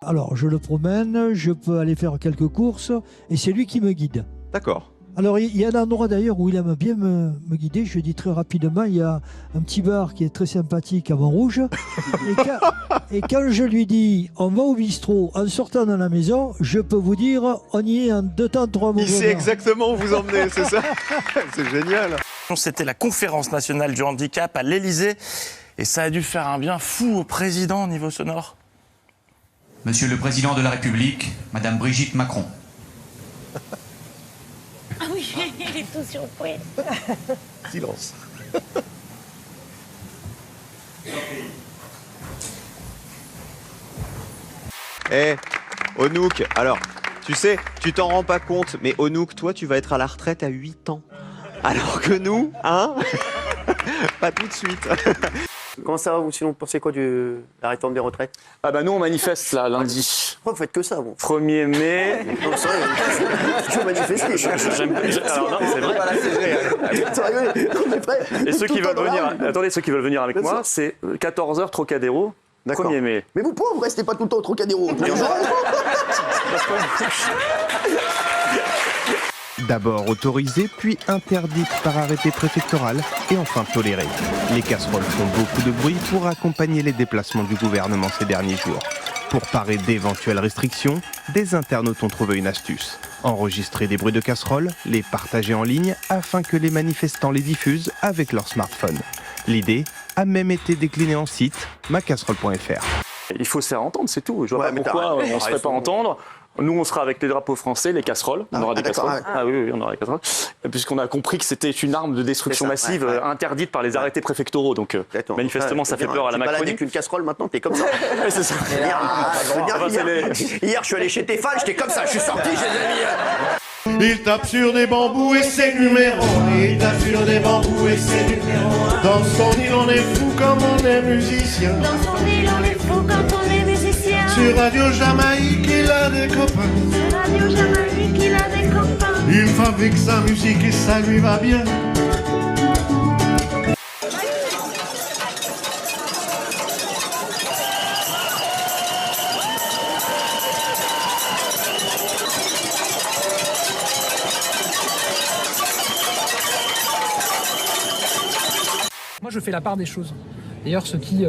Alors, je le promène, je peux aller faire quelques courses et c'est lui qui me guide. D'accord. Alors, il y a un endroit d'ailleurs où il aime bien me guider. Je dis très rapidement, il y a un petit bar qui est très sympathique à Montrouge. Et quand je lui dis, on va au bistrot en sortant de la maison, je peux vous dire, on y est en 2 temps, 3 mouvements. Il sait exactement où vous emmenez, c'est ça? C'est génial. C'était la conférence nationale du handicap à l'Élysée et ça a dû faire un bien fou au président au niveau sonore. Monsieur le Président de la République, Madame Brigitte Macron. Ah oui, il est tout surpris. Silence. Onouk, alors, tu sais, tu t'en rends pas compte, mais Onouk, toi, tu vas être à la retraite à 8 ans. Alors que nous, hein, pas tout de suite. Comment ça va, vous, sinon, vous pensez quoi de la réforme des retraites? Ah bah nous on manifeste là lundi. Pourquoi vous faites que ça, vous? 1er mai. Non, c'est vrai, je veux manifester. Alors non, c'est vrai. Sérieux, on est prêt. Et ceux qui Tout le temps veulent dans la venir, rue. attendez, ceux qui veulent venir avec Bien moi, sûr. c'est 14h Trocadéro, D'accord. 1er mai. Mais vous, pourquoi vous restez pas tout le temps au Trocadéro? Tous les jours. D'abord autorisée, puis interdite par arrêté préfectoral et enfin tolérée. Les casseroles font beaucoup de bruit pour accompagner les déplacements du gouvernement ces derniers jours. Pour parer d'éventuelles restrictions, des internautes ont trouvé une astuce. Enregistrer des bruits de casseroles, les partager en ligne afin que les manifestants les diffusent avec leur smartphone. L'idée a même été déclinée en site macasserole.fr. Il faut se faire entendre, c'est tout. Je vois Ouais, pas mais pourquoi on ne se fait pas raison. entendre. Nous, on sera avec les drapeaux français, les casseroles. On aura des d'accord, casseroles. ouais. Ah oui, on aura des casseroles. Puisqu'on a compris que c'était une arme de destruction C'est ça, massive ouais. interdite par les arrêtés préfectoraux. Donc, Exactement. manifestement, ça fait peur à la Tu te balades Macronie. avec une casserole, maintenant, t'es comme ça. Ouais, c'est ça. Hier, je suis allé chez Tefal, j'étais comme ça, je suis sorti, j'ai des amis. Il tape sur des bambous et ses numéros. Il tape sur des bambous et ses numéros. Dans son île, on est fou comme on est musicien. Dans son île, on est fou quand on est musicien. Sur Radio Jamaïque, il a des copains. Sur Radio Jamaïque, il a des copains. Il fabrique sa musique et ça lui va bien. Moi, je fais la part des choses. D'ailleurs, ceux qui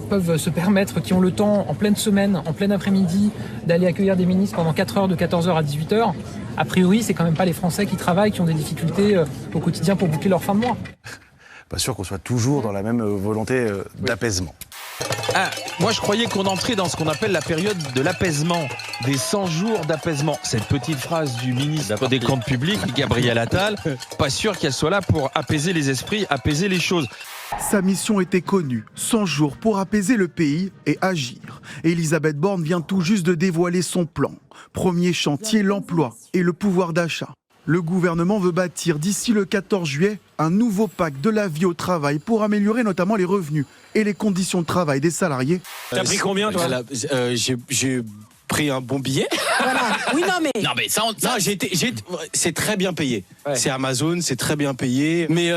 peuvent se permettre, qui ont le temps en pleine semaine, en plein après-midi, d'aller accueillir des ministres pendant 4 heures, de 14h à 18h, a priori, c'est quand même pas les Français qui travaillent, qui ont des difficultés au quotidien pour boucler leur fin de mois. Pas sûr qu'on soit toujours dans la même volonté d'apaisement. Ah, moi je croyais qu'on entrait dans ce qu'on appelle la période de l'apaisement, des 100 jours d'apaisement. Cette petite phrase du ministre des Comptes publics, Gabriel Attal, pas sûr qu'elle soit là pour apaiser les esprits, apaiser les choses. Sa mission était connue, 100 jours pour apaiser le pays et agir. Elisabeth Borne vient tout juste de dévoiler son plan. Premier chantier, l'emploi et le pouvoir d'achat. Le gouvernement veut bâtir d'ici le 14 juillet un nouveau pacte de la vie au travail pour améliorer notamment les revenus et les conditions de travail des salariés. T'as pris combien toi? J'ai pris un bon billet. Voilà. Oui, non, mais. Non, mais ça, c'est très bien payé. Ouais. C'est Amazon, c'est très bien payé. Mais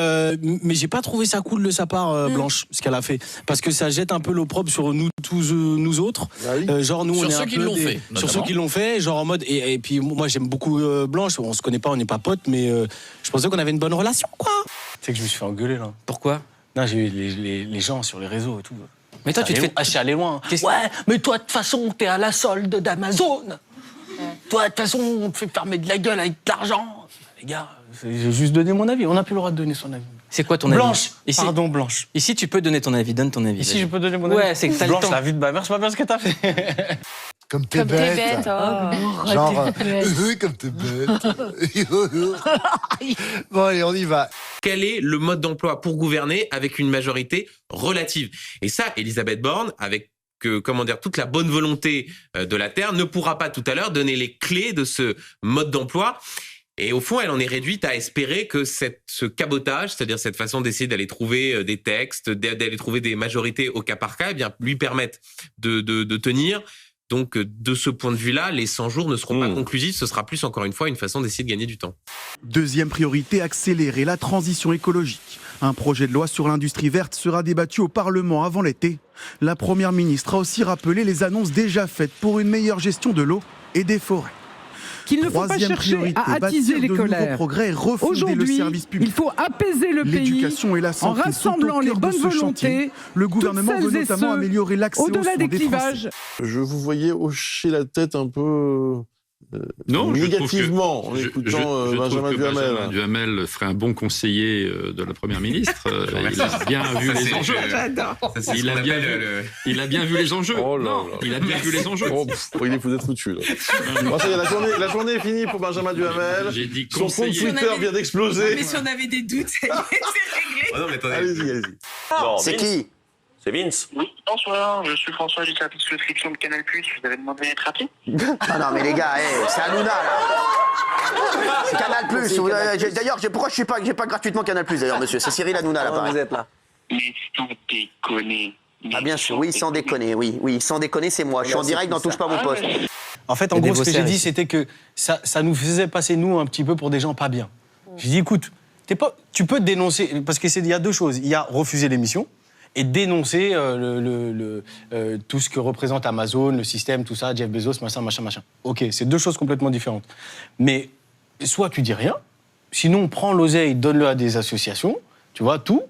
j'ai pas trouvé ça cool de sa part, Blanche, ce qu'elle a fait. Parce que ça jette un peu l'opprobre sur nous tous, nous autres. Genre, nous, Sur on est ceux un qui peu l'ont fait, sur notamment. ceux qui l'ont fait, genre en mode. Et puis, moi, j'aime beaucoup Blanche. On se connaît pas, on n'est pas potes, mais je pensais qu'on avait une bonne relation, quoi. Tu sais que je me suis fait engueuler, là. Pourquoi? Non, j'ai eu les gens sur les réseaux et tout. Mais toi, tu te fais. Je suis allé loin. Ouais, mais toi, de toute façon, t'es à la solde d'Amazon. Toi, de toute façon, on te fait fermer de la gueule avec de l'argent. Les gars, j'ai juste donné mon avis. On n'a plus le droit de donner son avis. C'est quoi ton Blanche, avis? Ici, pardon, Blanche. Ici, tu peux donner ton avis. Donne ton avis. Ici, vas-y. je peux donner mon avis. Ouais, c'est que t'as le Blanche, temps. la vie de ma mère, je sais pas bien ce que t'as fait. Comme t'es bête. Genre, comme t'es bête. Bon, allez, on y va. Quel est le mode d'emploi pour gouverner avec une majorité relative? Et ça, Elisabeth Borne, avec toute la bonne volonté de la Terre, ne pourra pas tout à l'heure donner les clés de ce mode d'emploi. Et au fond, elle en est réduite à espérer que ce cabotage, c'est-à-dire cette façon d'essayer d'aller trouver des textes, d'aller trouver des majorités au cas par cas, eh bien, lui permettent de tenir. Donc, de ce point de vue-là, les 100 jours ne seront pas conclusifs. Ce sera plus, encore une fois, une façon d'essayer de gagner du temps. Deuxième priorité, accélérer la transition écologique. Un projet de loi sur l'industrie verte sera débattu au Parlement avant l'été. La Première ministre a aussi rappelé les annonces déjà faites pour une meilleure gestion de l'eau et des forêts. Qu'il ne faut pas chercher à attiser les colères. Aujourd'hui, il faut apaiser le pays en rassemblant les bonnes volontés. Le gouvernement veut notamment améliorer l'accès aux soins au-delà des des clivages. Je vous voyais hocher la tête un peu négativement en écoutant Benjamin Duhamel. Benjamin Duhamel serait un bon conseiller de la Première ministre. Il a bien vu les enjeux. Il a bien vu les enjeux. Il a bien vu les enjeux. Il est peut-être foutu. Bon, ça y est, la journée est finie pour Benjamin Duhamel. Son compte Twitter vient d'exploser. Mais si on avait des doutes, c'est réglé. Oh non, mais attendez. Allez-y. C'est qui? C'est Vince. Oui, bonsoir, je suis François du service souscription de Canal+, vous avez demandé d'être appelé. Ah non mais les gars, c'est Hanouna là. C'est Canal+. D'ailleurs, pourquoi j'ai pas gratuitement Canal+, d'ailleurs, monsieur? C'est Cyril Hanouna là, pareil. Vous êtes là. Mais sans déconner. Ah bien sûr, oui, sans déconner, oui, sans déconner, c'est moi. Je suis en direct dans Touche pas mon poste. En fait, en gros, ce que j'ai dit, c'était que ça nous faisait passer, nous, un petit peu pour des gens pas bien. J'ai dit, écoute, tu peux te dénoncer, parce qu'il y a deux choses. Il y a refuser l'émission, et dénoncer tout ce que représente Amazon, le système, tout ça, Jeff Bezos, machin. Ok, c'est deux choses complètement différentes. Mais soit tu dis rien, sinon prends l'oseille, donne-le à des associations, tu vois, tout.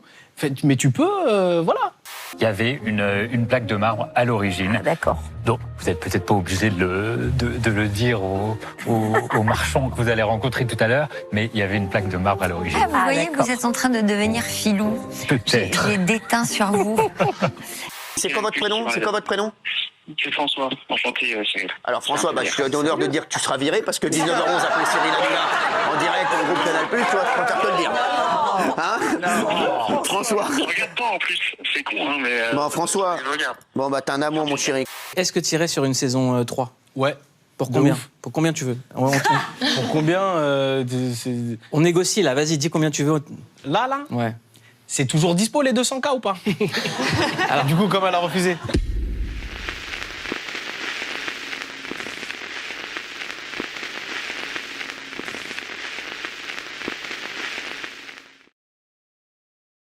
Mais tu peux, voilà. Il y avait une plaque de marbre à l'origine. D'accord. Donc, vous n'êtes peut-être pas obligé de le dire aux marchands que vous allez rencontrer tout à l'heure, mais il y avait une plaque de marbre à l'origine. Ah, vous voyez, vous êtes en train de devenir filou. Peut-être. J'ai déteint sur vous. C'est quoi votre prénom? C'est François, enchanté Cyril. Alors François, je suis d'honneur de dire que tu seras viré parce que 19h11 après Cyril Hanouna en direct au groupe Canal+, tu vois, je préfère te le dire. Hein? François. Regarde pas en plus, c'est con hein, mais... Bon François, t'as un amour mon chéri. Est-ce que tu irais sur une saison 3? Ouais. Pour combien? Pour combien tu veux? Pour combien On négocie là, vas-y, dis combien tu veux. Là? Ouais. C'est toujours dispo les 200K ou pas? Alors, du coup, comme elle a refusé.